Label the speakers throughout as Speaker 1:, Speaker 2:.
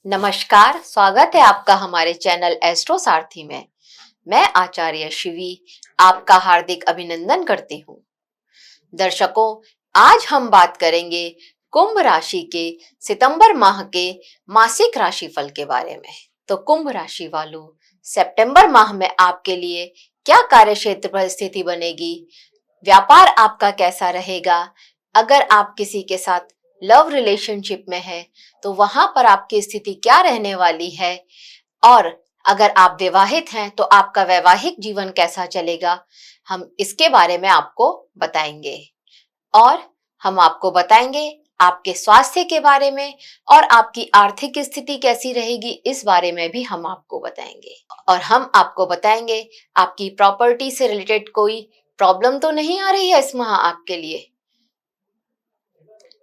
Speaker 1: नमस्कार, स्वागत है आपका हमारे चैनल एस्ट्रो सारथी में। मैं आचार्य शिवी आपका हार्दिक अभिनंदन करती हूँ। दर्शकों, आज हम बात करेंगे कुंभ राशि के सितंबर माह के मासिक राशिफल के बारे में। तो कुंभ राशि वालों, सितंबर माह में आपके लिए क्या कार्य क्षेत्र पर स्थिति बनेगी, व्यापार आपका कैसा रहेगा, अगर आप किसी के साथ लव रिलेशनशिप में है तो वहां पर आपकी स्थिति क्या रहने वाली है, और अगर आप विवाहित हैं तो आपका वैवाहिक जीवन कैसा चलेगा, हम इसके बारे में आपको बताएंगे। और हम आपको बताएंगे आपके स्वास्थ्य के बारे में, और आपकी आर्थिक स्थिति कैसी रहेगी इस बारे में भी हम आपको बताएंगे। और हम आपको बताएंगे आपकी प्रॉपर्टी से रिलेटेड कोई प्रॉब्लम तो नहीं आ रही है इस माह आपके लिए।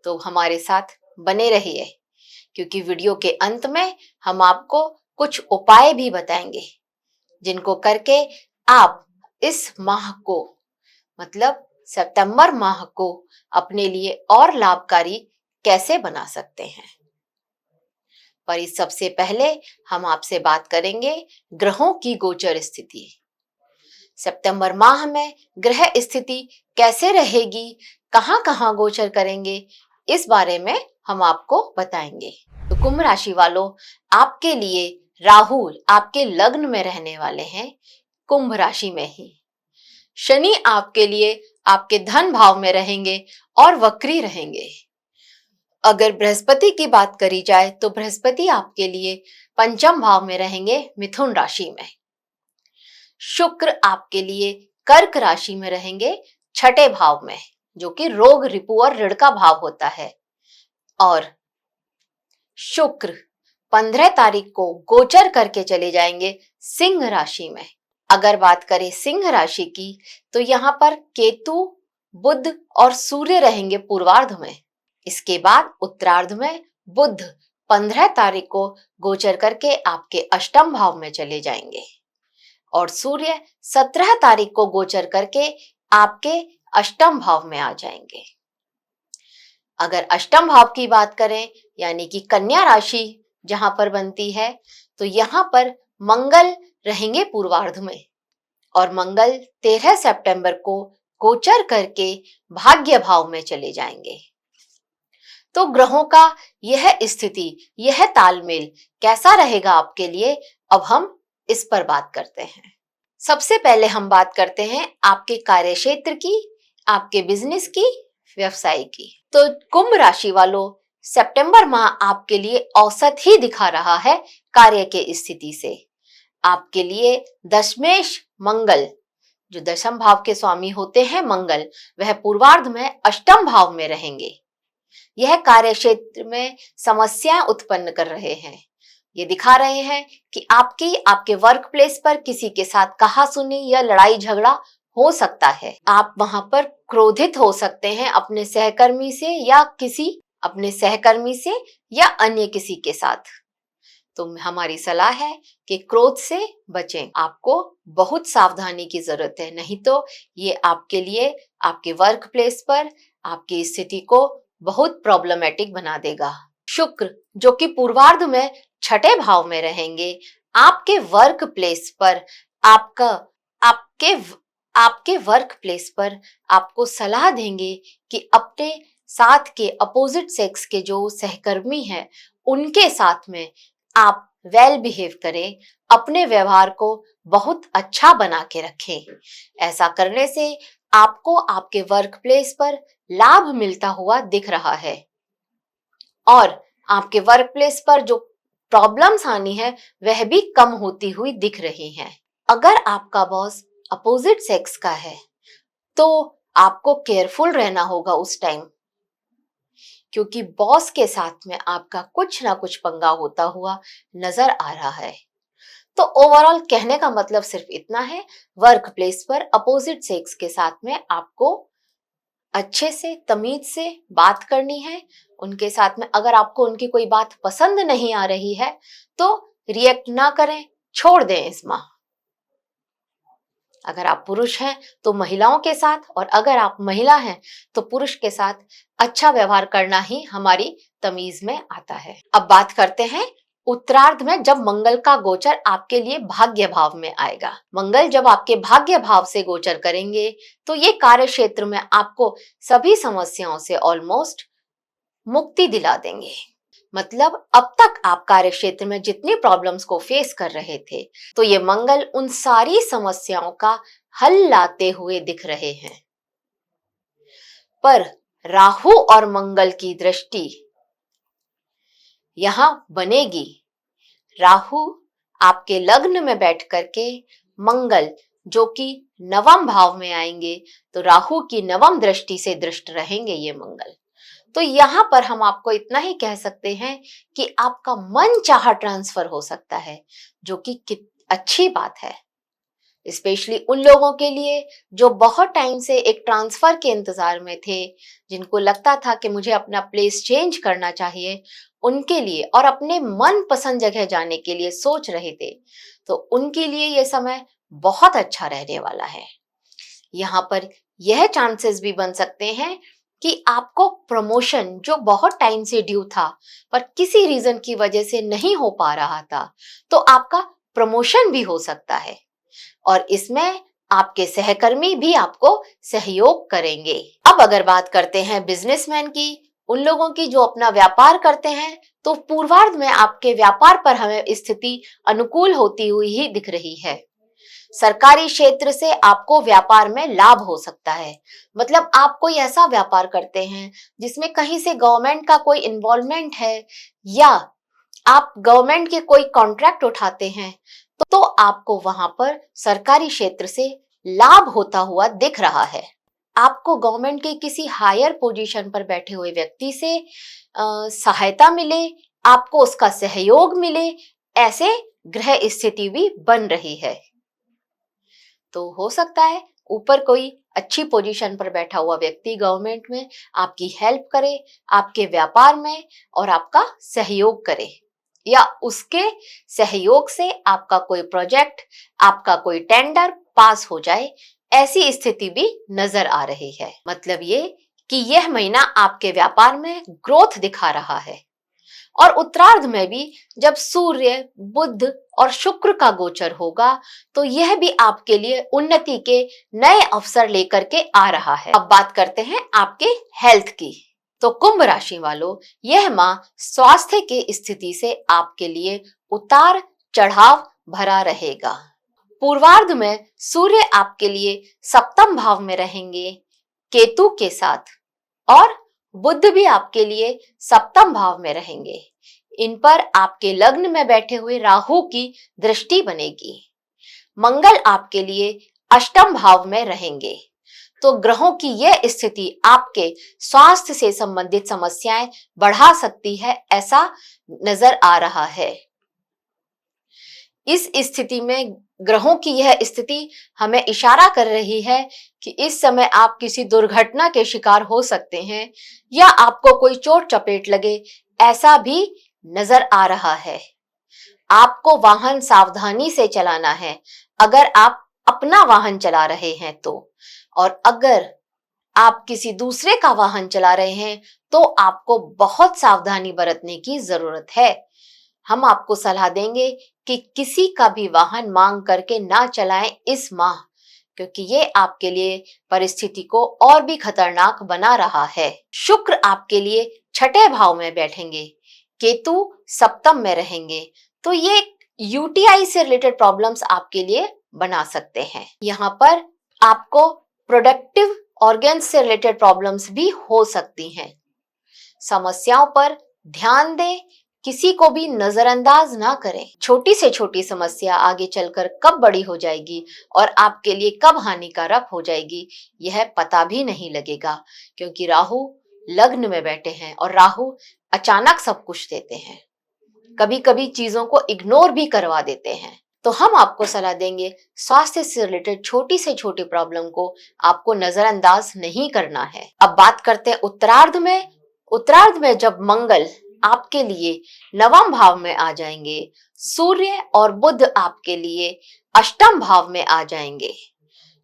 Speaker 1: तो हमारे साथ बने रहिए, क्योंकि वीडियो के अंत में हम आपको कुछ उपाय भी बताएंगे जिनको करके आप इस माह को, मतलब सितंबर माह को, अपने लिए और लाभकारी कैसे बना सकते हैं। पर इस सबसे पहले हम आपसे बात करेंगे ग्रहों की गोचर स्थिति। सितंबर माह में ग्रह स्थिति कैसे रहेगी, कहां कहां गोचर करेंगे, इस बारे में हम आपको बताएंगे। तो कुंभ राशि वालों, आपके लिए राहु आपके लग्न में रहने वाले हैं, कुंभ राशि में ही। शनि आपके लिए आपके धन भाव में रहेंगे और वक्री रहेंगे। अगर बृहस्पति की बात करी जाए तो बृहस्पति आपके लिए पंचम भाव में रहेंगे, मिथुन राशि में। शुक्र आपके लिए कर्क राशि में रहेंगे, छठे भाव में, जो कि रोग, रिपु और ऋण का भाव होता है। और शुक्र 15 तारीख को गोचर करके चले जाएंगे सिंह राशि में। अगर बात करें सिंह राशि की तो यहाँ पर केतु, बुध और सूर्य रहेंगे पूर्वार्ध में। इसके बाद उत्तरार्ध में बुध 15 तारीख को गोचर करके आपके अष्टम भाव में चले जाएंगे, और सूर्य 17 तारीख को गोचर करके आपके अष्टम भाव में आ जाएंगे। अगर अष्टम भाव की बात करें, यानी कि कन्या राशि जहां पर बनती है, तो यहाँ पर मंगल रहेंगे पूर्वार्ध में, और मंगल 13 सितंबर को गोचर करके भाग्य भाव में चले जाएंगे। तो ग्रहों का यह स्थिति, यह तालमेल कैसा रहेगा आपके लिए, अब हम इस पर बात करते हैं। सबसे पहले हम बात करते हैं आपके कार्य क्षेत्र की, आपके बिजनेस की, व्यवसाय की। तो कुंभ राशि वालों, सितंबर माह आपके लिए औसत ही दिखा रहा है कार्य के स्थिति से। आपके लिए दशमेश मंगल, जो दशम भाव के स्वामी होते हैं मंगल, वह पूर्वार्ध में अष्टम भाव में रहेंगे। यह कार्य क्षेत्र में समस्याएं उत्पन्न कर रहे हैं। ये दिखा रहे हैं कि आपके वर्क प्लेस पर किसी के साथ कहासुनी या लड़ाई झगड़ा हो सकता है। आप वहां पर क्रोधित हो सकते हैं अपने सहकर्मी से, या अन्य किसी के साथ। तो हमारी सलाह है कि क्रोध से बचें। आपको बहुत सावधानी की जरूरत है, नहीं तो ये आपके लिए, आपके वर्क प्लेस पर आपकी स्थिति को बहुत प्रॉब्लमेटिक बना देगा। शुक्र, जो कि पूर्वार्ध में छठे भाव में रहेंगे, आपके वर्क प्लेस पर आपके वर्क प्लेस पर आपको सलाह देंगे कि अपने साथ के अपोजिट सेक्स के जो सहकर्मी हैं उनके साथ में आप वेल बिहेव करें, अपने व्यवहार को बहुत अच्छा बना के रखें। ऐसा करने से आपको आपके वर्क प्लेस पर लाभ मिलता हुआ दिख रहा है, और आपके वर्क प्लेस पर जो प्रॉब्लम्स आनी है वह भी कम होती हुई दिख रही हैं। अगर आपका बॉस अपोजिट सेक्स का है तो आपको केयरफुल रहना होगा उस टाइम, क्योंकि बॉस के साथ में आपका कुछ ना कुछ पंगा होता हुआ नजर आ रहा है। तो ओवरऑल कहने का मतलब सिर्फ इतना है, वर्क प्लेस पर अपोजिट सेक्स के साथ में आपको अच्छे से, तमीज से बात करनी है। उनके साथ में अगर आपको उनकी कोई बात पसंद नहीं आ रही है तो रिएक्ट ना करें, छोड़ दें इस माह। अगर आप पुरुष हैं तो महिलाओं के साथ, और अगर आप महिला हैं तो पुरुष के साथ अच्छा व्यवहार करना ही हमारी तमीज में आता है। अब बात करते हैं उत्तरार्ध में जब मंगल का गोचर आपके लिए भाग्य भाव में आएगा। मंगल जब आपके भाग्य भाव से गोचर करेंगे तो ये कार्य क्षेत्र में आपको सभी समस्याओं से ऑलमोस्ट मुक्ति दिला देंगे। मतलब अब तक आप कार्य क्षेत्र में जितनी प्रॉब्लम्स को फेस कर रहे थे, तो ये मंगल उन सारी समस्याओं का हल लाते हुए दिख रहे हैं। पर राहु और मंगल की दृष्टि यहां बनेगी। राहु आपके लग्न में बैठ करके मंगल जो कि नवम भाव में आएंगे, तो राहु की नवम दृष्टि से दृष्ट रहेंगे ये मंगल। तो यहां पर हम आपको इतना ही कह सकते हैं कि आपका मन चाहा ट्रांसफर हो सकता है, जो कि अच्छी बात है, स्पेशली उन लोगों के लिए जो बहुत टाइम से एक ट्रांसफर के इंतजार में थे, जिनको लगता था कि मुझे अपना प्लेस चेंज करना चाहिए, उनके लिए, और अपने मन पसंद जगह जाने के लिए सोच रहे थे, तो उनके लिए यह समय बहुत अच्छा रहने वाला है। यहाँ पर यह चांसेस भी बन सकते हैं कि आपको प्रमोशन जो बहुत टाइम से ड्यू था पर किसी रीजन की वजह से नहीं हो पा रहा था, तो आपका प्रमोशन भी हो सकता है, और इसमें आपके सहकर्मी भी आपको सहयोग करेंगे। अब अगर बात करते हैं बिजनेसमैन की, उन लोगों की जो अपना व्यापार करते हैं, तो पूर्वार्ध में आपके व्यापार पर हमें स्थिति अनुकूल होती हुई ही दिख रही है। सरकारी क्षेत्र से आपको व्यापार में लाभ हो सकता है। मतलब आप कोई ऐसा व्यापार करते हैं जिसमें कहीं से गवर्नमेंट का कोई इन्वॉल्वमेंट है, या आप गवर्नमेंट के कोई कॉन्ट्रैक्ट उठाते हैं, तो आपको वहां पर सरकारी क्षेत्र से लाभ होता हुआ दिख रहा है। आपको गवर्नमेंट के किसी हायर पोजीशन पर बैठे हुए व्यक्ति से सहायता मिले, आपको उसका सहयोग मिले, ऐसे ग्रह स्थिति भी बन रही है। तो हो सकता है ऊपर कोई अच्छी पोजीशन पर बैठा हुआ व्यक्ति गवर्नमेंट में आपकी हेल्प करे, आपके व्यापार में, और आपका सहयोग करे, या उसके सहयोग से आपका कोई प्रोजेक्ट, आपका कोई टेंडर पास हो जाए, ऐसी स्थिति भी नजर आ रही है। मतलब ये कि यह महीना आपके व्यापार में ग्रोथ दिखा रहा है। और उत्तरार्ध में भी जब सूर्य, बुध और शुक्र का गोचर होगा, तो यह भी आपके लिए उन्नति के नए अवसर लेकर के आ रहा है। अब बात करते हैं आपके हेल्थ की। तो कुंभ राशि वालों, यह माह स्वास्थ्य की स्थिति से आपके लिए उतार चढ़ाव भरा रहेगा। पूर्वार्ध में सूर्य आपके लिए सप्तम भाव में रहेंगे केतु के साथ, और बुध भी आपके लिए सप्तम भाव में रहेंगे। इन पर आपके लग्न में बैठे हुए राहु की दृष्टि बनेगी। मंगल आपके लिए अष्टम भाव में रहेंगे। तो ग्रहों की यह स्थिति आपके स्वास्थ्य से संबंधित समस्याएं बढ़ा सकती है, ऐसा नजर आ रहा है। इस स्थिति में ग्रहों की यह स्थिति हमें इशारा कर रही है कि इस समय आप किसी दुर्घटना के शिकार हो सकते हैं, या आपको कोई चोट चपेट लगे, ऐसा भी नजर आ रहा है। आपको वाहन सावधानी से चलाना है अगर आप अपना वाहन चला रहे हैं तो, और अगर आप किसी दूसरे का वाहन चला रहे हैं तो आपको बहुत सावधानी बरतने की जरूरत है। हम आपको सलाह देंगे कि किसी का भी वाहन मांग करके ना चलाएं इस माह, क्योंकि ये आपके लिए परिस्थिति को और भी खतरनाक बना रहा है। शुक्र आपके लिए छठे भाव में बैठेंगे, केतु सप्तम में रहेंगे, तो ये यूटीआई से रिलेटेड प्रॉब्लम्स आपके लिए बना सकते हैं। यहाँ पर आपको प्रोडक्टिव ऑर्गन्स से रिलेटेड प्रॉब्लम्स भी हो सकती हैं। समस्याओं पर ध्यान दें, किसी को भी नजरअंदाज ना करें। छोटी से छोटी समस्या आगे चलकर कब बड़ी हो जाएगी और आपके लिए कब हानिकारक हो जाएगी, यह पता भी नहीं लगेगा, क्योंकि राहु लग्न में बैठे हैं और राहु अचानक सब कुछ देते हैं, कभी कभी चीजों को इग्नोर भी करवा देते हैं। तो हम आपको सलाह देंगे, स्वास्थ्य से रिलेटेड छोटी से छोटी प्रॉब्लम को आपको नजरअंदाज नहीं करना है। अब बात करते हैं उत्तरार्ध में। उत्तरार्ध में जब मंगल आपके लिए नवम भाव में आ जाएंगे, सूर्य और बुध आपके लिए अष्टम भाव में आ जाएंगे,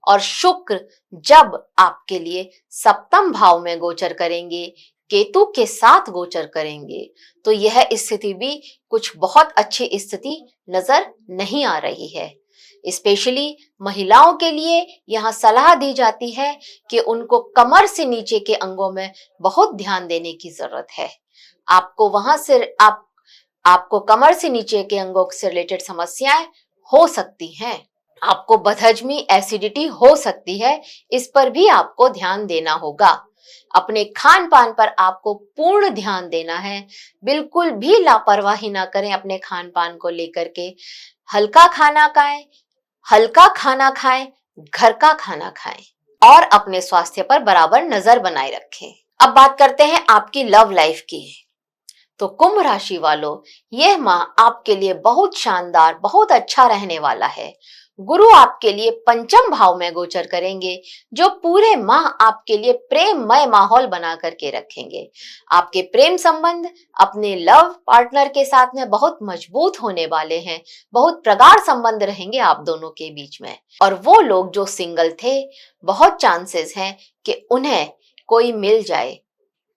Speaker 1: और शुक्र जब आपके लिए सप्तम भाव में गोचर करेंगे, केतु के साथ गोचर करेंगे तो यह स्थिति भी कुछ बहुत अच्छी स्थिति नजर नहीं आ रही है। स्पेशली महिलाओं के लिए यहाँ सलाह दी जाती है कि उनको कमर से नीचे के अंगों में बहुत ध्यान देने की जरूरत है। आपको वहां से आपको कमर से नीचे के अंगों से रिलेटेड समस्याएं हो सकती हैं। आपको बदहजमी, एसिडिटी हो सकती है, इस पर भी आपको ध्यान देना होगा। अपने खान पान पर आपको पूर्ण ध्यान देना है। बिल्कुल भी लापरवाही ना करें अपने खान पान को लेकर के। हल्का खाना खाएं, घर का खाना खाएं और अपने स्वास्थ्य पर बराबर नजर बनाए रखें। अब बात करते हैं आपकी लव लाइफ की। तो कुंभ राशि वालों, यह माह आपके लिए बहुत शानदार, बहुत अच्छा रहने वाला है। गुरु आपके लिए पंचम भाव में गोचर करेंगे, जो पूरे माह आपके लिए प्रेममय माहौल बना करके रखेंगे। आपके प्रेम संबंध अपने लव पार्टनर के साथ में बहुत मजबूत होने वाले हैं। बहुत प्रगाढ़ संबंध रहेंगे आप दोनों के बीच में। और वो लोग जो सिंगल थे, बहुत चांसेस हैं कि उन्हें कोई मिल जाए,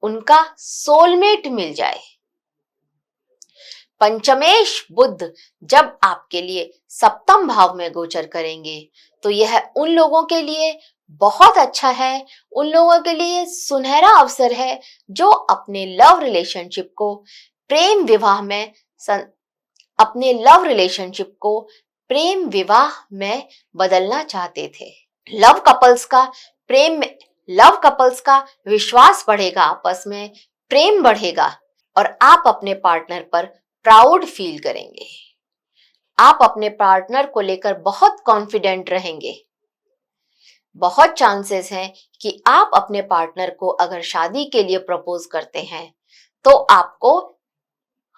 Speaker 1: उनका सोलमेट मिल जाए। पंचमेश बुध जब आपके लिए सप्तम भाव में गोचर करेंगे तो यह उन लोगों के लिए बहुत अच्छा है, उन लोगों के लिए सुनहरा अवसर है जो अपने लव रिलेशनशिप को प्रेम विवाह में बदलना चाहते थे। लव कपल्स का विश्वास बढ़ेगा, आपस में प्रेम बढ़ेगा और आप अपने पार्टनर पर प्राउड फील करेंगे। आप अपने पार्टनर को लेकर बहुत कॉन्फिडेंट रहेंगे। बहुत चांसेस हैं कि आप अपने पार्टनर को अगर शादी के लिए प्रपोज करते हैं तो आपको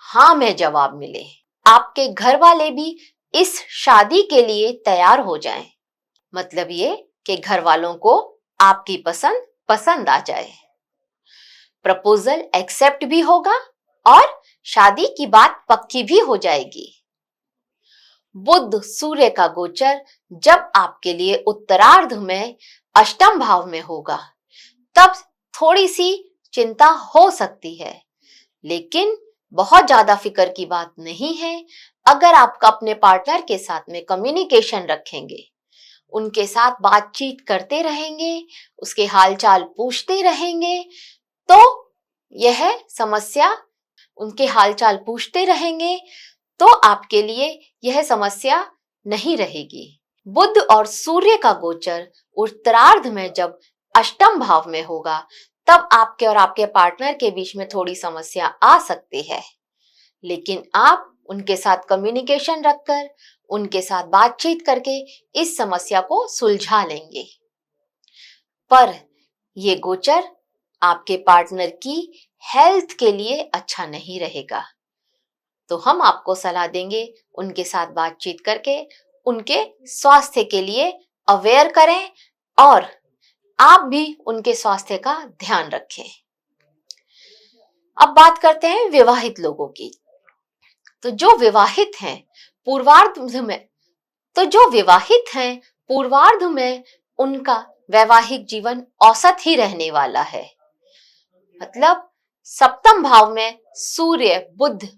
Speaker 1: हाँ में जवाब मिले। आपके घर वाले भी इस शादी के लिए तैयार हो जाएं। मतलब ये कि घर वालों को आपकी पसंद आ जाए। प्रपोजल एक्सेप्ट भी होगा और शादी की बात पक्की भी हो जाएगी। बुध सूर्य का गोचर जब आपके लिए उत्तरार्ध में अष्टम भाव में होगा, तब थोड़ी सी चिंता हो सकती है, लेकिन बहुत ज्यादा फिक्र की बात नहीं है। अगर आप अपने पार्टनर के साथ में कम्युनिकेशन रखेंगे, उनके साथ बातचीत करते रहेंगे, उसके हालचाल पूछते रहेंगे, तो यह समस्या उनके हालचाल पूछते रहेंगे तो आपके लिए यह समस्या नहीं रहेगी। बुध और सूर्य का गोचर उत्तरार्ध में जब अष्टम भाव में होगा, तब आपके और आपके पार्टनर के बीच में थोड़ी समस्या आ सकती है, लेकिन आप उनके साथ कम्युनिकेशन रखकर, उनके साथ बातचीत करके इस समस्या को सुलझा लेंगे। पर यह गोचर आपके पार्टनर की हेल्थ के लिए अच्छा नहीं रहेगा, तो हम आपको सलाह देंगे उनके साथ बातचीत करके उनके स्वास्थ्य के लिए अवेयर करें और आप भी उनके स्वास्थ्य का ध्यान रखें। अब बात करते हैं विवाहित लोगों की। तो जो विवाहित हैं पूर्वार्ध में उनका वैवाहिक जीवन औसत ही रहने वाला है। मतलब सप्तम भाव में सूर्य, बुध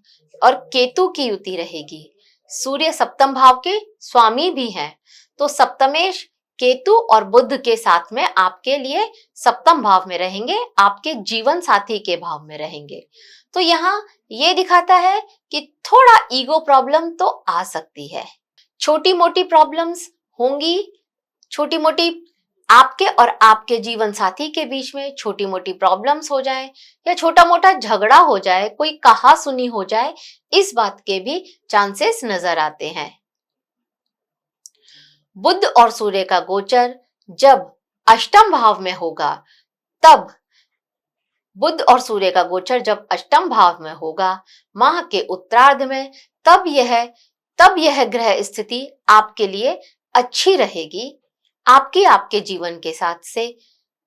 Speaker 1: और केतु की युति रहेगी। सूर्य सप्तम भाव के स्वामी भी हैं, तो सप्तमेश केतु और बुध के साथ में आपके लिए सप्तम भाव में रहेंगे, आपके जीवन साथी के भाव में रहेंगे। तो यहाँ ये दिखाता है कि थोड़ा ईगो प्रॉब्लम तो आ सकती है, छोटी मोटी प्रॉब्लम्स होंगी, छोटी मोटी आपके और आपके जीवन साथी के बीच में छोटी मोटी प्रॉब्लम्स हो जाए या छोटा मोटा झगड़ा हो जाए, कोई कहा सुनी हो जाए, इस बात के भी चांसेस नजर आते हैं। बुध और सूर्य का गोचर जब अष्टम भाव में होगा, तब बुध और सूर्य का गोचर जब अष्टम भाव में होगा माह के उत्तरार्ध में, तब यह ग्रह स्थिति आपके लिए अच्छी रहेगी। आपके जीवन के साथ से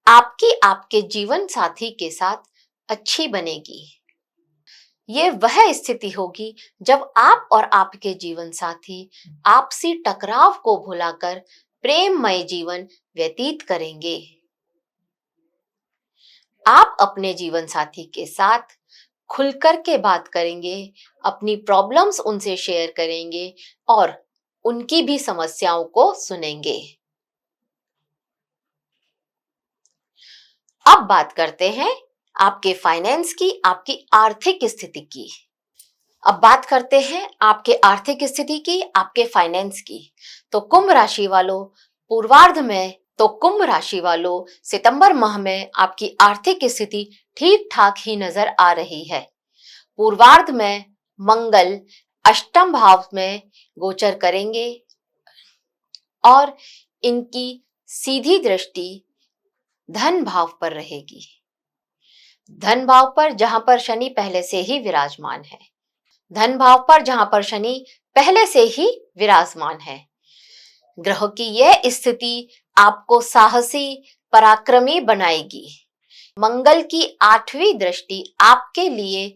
Speaker 1: आपके जीवन साथी के साथ अच्छी बनेगी। ये वह स्थिति होगी जब आप और आपके जीवन साथी आपसी टकराव को भुलाकर प्रेममय जीवन व्यतीत करेंगे। आप अपने जीवन साथी के साथ खुलकर के बात करेंगे, अपनी प्रॉब्लम्स उनसे शेयर करेंगे और उनकी भी समस्याओं को सुनेंगे। अब बात करते हैं आपके फाइनेंस की, आपकी आर्थिक स्थिति की। अब बात करते हैं आपके आर्थिक स्थिति की, आपके फाइनेंस की। तो कुंभ राशि वालों, कुंभ राशि वालों, सितंबर माह में आपकी आर्थिक स्थिति ठीक ठाक ही नजर आ रही है। पूर्वार्ध में मंगल अष्टम भाव में गोचर करेंगे और इनकी सीधी दृष्टि धन भाव पर रहेगी। धन भाव पर जहां पर शनि पहले से ही विराजमान है। धन भाव पर जहां पर शनि पहले से ही विराजमान है। ग्रह की यह स्थिति आपको साहसी, पराक्रमी बनाएगी। मंगल की 8वीं दृष्टि आपके लिए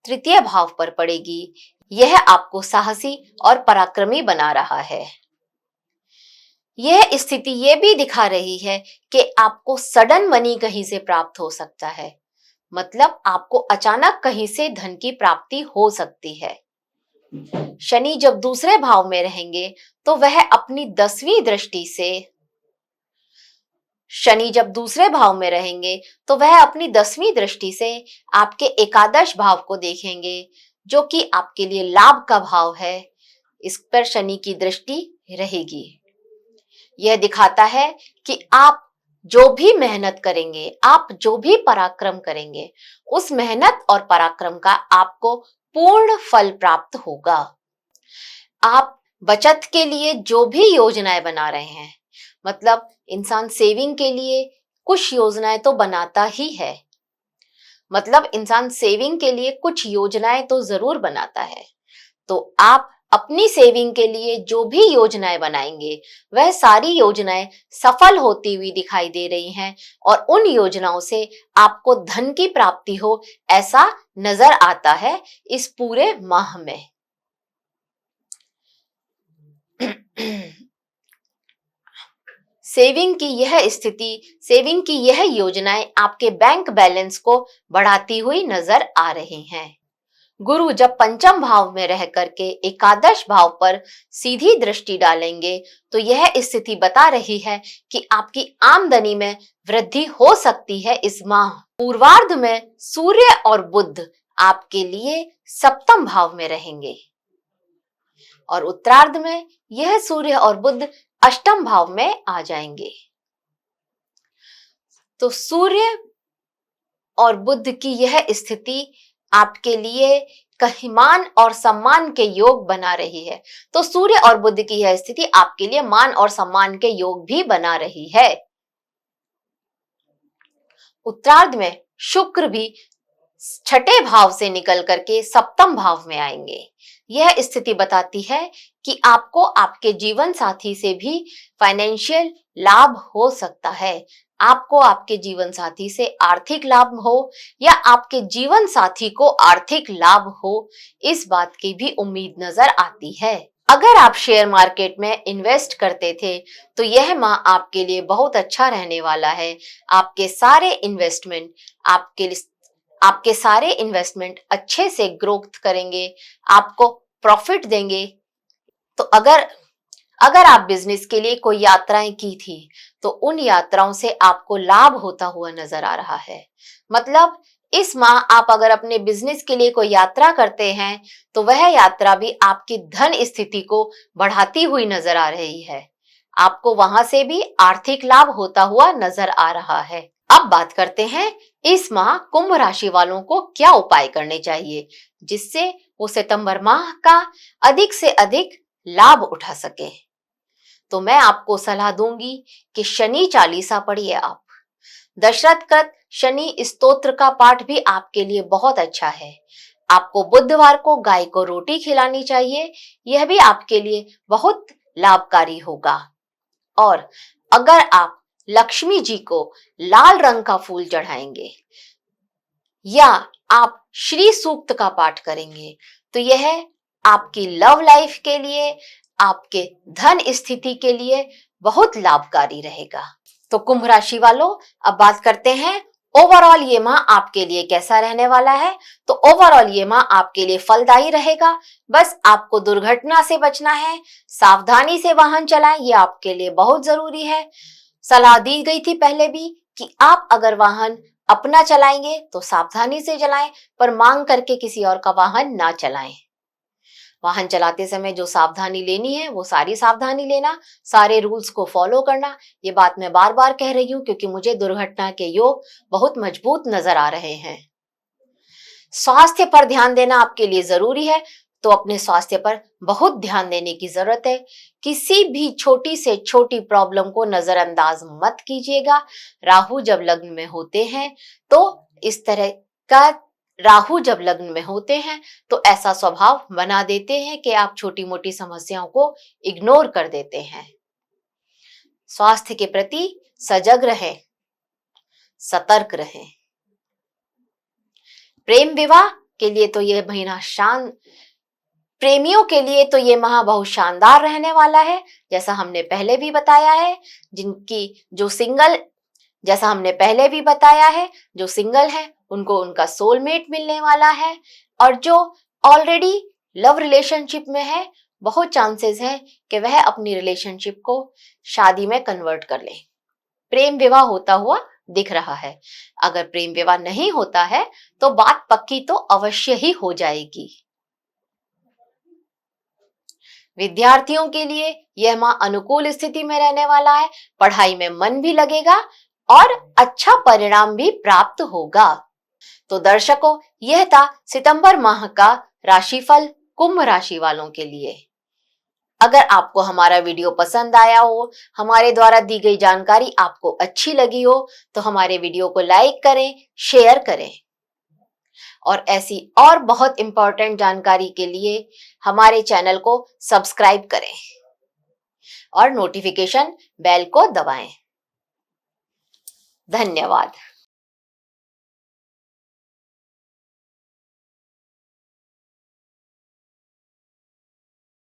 Speaker 1: तृतीय भाव पर पड़ेगी। यह आपको साहसी और पराक्रमी बना रहा है। यह स्थिति यह भी दिखा रही है कि आपको सडन मनी कहीं से प्राप्त हो सकता है, मतलब आपको अचानक कहीं से धन की प्राप्ति हो सकती है। शनि जब दूसरे भाव में रहेंगे तो वह अपनी 10वीं दृष्टि से आपके एकादश भाव को देखेंगे, जो कि आपके लिए लाभ का भाव है। इस पर शनि की दृष्टि रहेगी। यह दिखाता है कि आप जो भी मेहनत करेंगे, आप जो भी पराक्रम करेंगे, उस मेहनत और पराक्रम का आपको पूर्ण फल प्राप्त होगा। आप बचत के लिए जो भी योजनाएं बना रहे हैं, मतलब इंसान सेविंग के लिए कुछ योजनाएं तो बनाता ही है, कुछ योजनाएं तो जरूर बनाता है। तो आप अपनी सेविंग के लिए जो भी योजनाएं बनाएंगे, वह सारी योजनाएं सफल होती हुई दिखाई दे रही हैं और उन योजनाओं से आपको धन की प्राप्ति हो, ऐसा नजर आता है इस पूरे माह में। सेविंग की यह योजनाएं आपके बैंक बैलेंस को बढ़ाती हुई नजर आ रही हैं। गुरु जब पंचम भाव में रह करके एकादश भाव पर सीधी दृष्टि डालेंगे तो यह स्थिति बता रही है कि आपकी आमदनी में वृद्धि हो सकती है इस माह। पूर्वार्ध में सूर्य और बुध आपके लिए सप्तम भाव में रहेंगे और उत्तरार्ध में यह सूर्य और बुध अष्टम भाव में आ जाएंगे। तो सूर्य और बुध की यह स्थिति आपके लिए कहीं मान और सम्मान के योग बना रही है। तो सूर्य और बुध की यह स्थिति आपके लिए मान और सम्मान के योग भी बना रही है। उत्तरार्ध में शुक्र भी छठे भाव से निकल करके सप्तम भाव में आएंगे। यह स्थिति बताती है कि आपको आपके जीवन साथी से भी फाइनेंशियल लाभ हो सकता है। आपको आपके जीवन साथी से आर्थिक लाभ हो या आपके जीवन साथी को आर्थिक लाभ हो, इस बात की भी उम्मीद नजर आती है। अगर आप शेयर मार्केट में इन्वेस्ट करते थे तो यह माह आपके लिए बहुत अच्छा रहने वाला है। आपके सारे इन्वेस्टमेंट अच्छे से ग्रोथ करेंगे, आपको प्रॉफिट देंगे। तो अगर आप बिजनेस के लिए कोई यात्राएं की थी तो उन यात्राओं से आपको लाभ होता हुआ नजर आ रहा है। मतलब इस माह आप अगर अपने बिजनेस के लिए कोई यात्रा करते हैं तो वह यात्रा भी आपकी धन स्थिति को बढ़ाती हुई नजर आ रही है। आपको वहां से भी आर्थिक लाभ होता हुआ नजर आ रहा है। अब बात करते हैं इस माह कुंभ राशि वालों को क्या उपाय करने चाहिए जिससे वो सितंबर माह का अधिक से अधिक लाभ उठा सके। तो मैं आपको सलाह दूंगी कि शनि चालीसा पढ़िए आप। दशरथ कृत शनि स्तोत्र का पाठ भी आपके लिए बहुत अच्छा है। आपको बुधवार को गाय को रोटी खिलानी चाहिए, यह भी आपके लिए बहुत लाभकारी होगा। और अगर आप लक्ष्मी जी को लाल रंग का फूल चढ़ाएंगे या आप श्री सूक्त का पाठ करेंगे तो यह आपकी लव लाइफ के लिए, आपके धन स्थिति के लिए बहुत लाभकारी रहेगा। तो कुंभ राशि वालों, अब बात करते हैं ओवरऑल ये माह आपके लिए कैसा रहने वाला है? तो ओवरऑल ये माह आपके लिए फलदायी रहेगा। बस आपको दुर्घटना से बचना है, सावधानी से वाहन चलाएं, ये आपके लिए बहुत जरूरी है। सलाह दी गई थी पहले भी कि आप अगर वाहन अपना चलाएंगे तो सावधानी से चलाएं, पर मांग करके किसी और का वाहन ना चलाएं। वाहन चलाते समय जो सावधानी लेनी है वो सारी सावधानी लेना, सारे रूल्स को फॉलो करना। ये बात मैं बार बार कह रही हूं क्योंकि मुझे दुर्घटना के योग बहुत मजबूत नजर आ रहे हैं। स्वास्थ्य पर ध्यान देना आपके लिए जरूरी है, तो अपने स्वास्थ्य पर बहुत ध्यान देने की जरूरत है। किसी भी छोटी से छोटी प्रॉब्लम को नजरअंदाज मत कीजिएगा। राहु जब लग्न में होते हैं तो इस तरह का राहु जब लग्न में होते हैं तो ऐसा स्वभाव बना देते हैं कि आप छोटी मोटी समस्याओं को इग्नोर कर देते हैं। स्वास्थ्य के प्रति सजग रहें, सतर्क रहें। प्रेम विवाह के लिए तो यह महीना प्रेमियों के लिए तो ये माह बहुत शानदार रहने वाला है। जैसा हमने पहले भी बताया है, जो सिंगल है उनको उनका सोलमेट मिलने वाला है, और जो ऑलरेडी लव रिलेशनशिप में है बहुत चांसेस है कि वह अपनी रिलेशनशिप को शादी में कन्वर्ट कर ले। प्रेम विवाह होता हुआ दिख रहा है। अगर प्रेम विवाह नहीं होता है तो बात पक्की तो अवश्य ही हो जाएगी। विद्यार्थियों के लिए यह माह अनुकूल स्थिति में रहने वाला है। पढ़ाई में मन भी लगेगा और अच्छा परिणाम भी प्राप्त होगा। तो दर्शकों, यह था सितंबर माह का राशिफल कुंभ राशि वालों के लिए। अगर आपको हमारा वीडियो पसंद आया हो, हमारे द्वारा दी गई जानकारी आपको अच्छी लगी हो, तो हमारे वीडियो को लाइक करें, शेयर करें, और ऐसी और बहुत इंपॉर्टेंट जानकारी के लिए हमारे चैनल को सब्सक्राइब करें और नोटिफिकेशन बेल को दबाएं। धन्यवाद।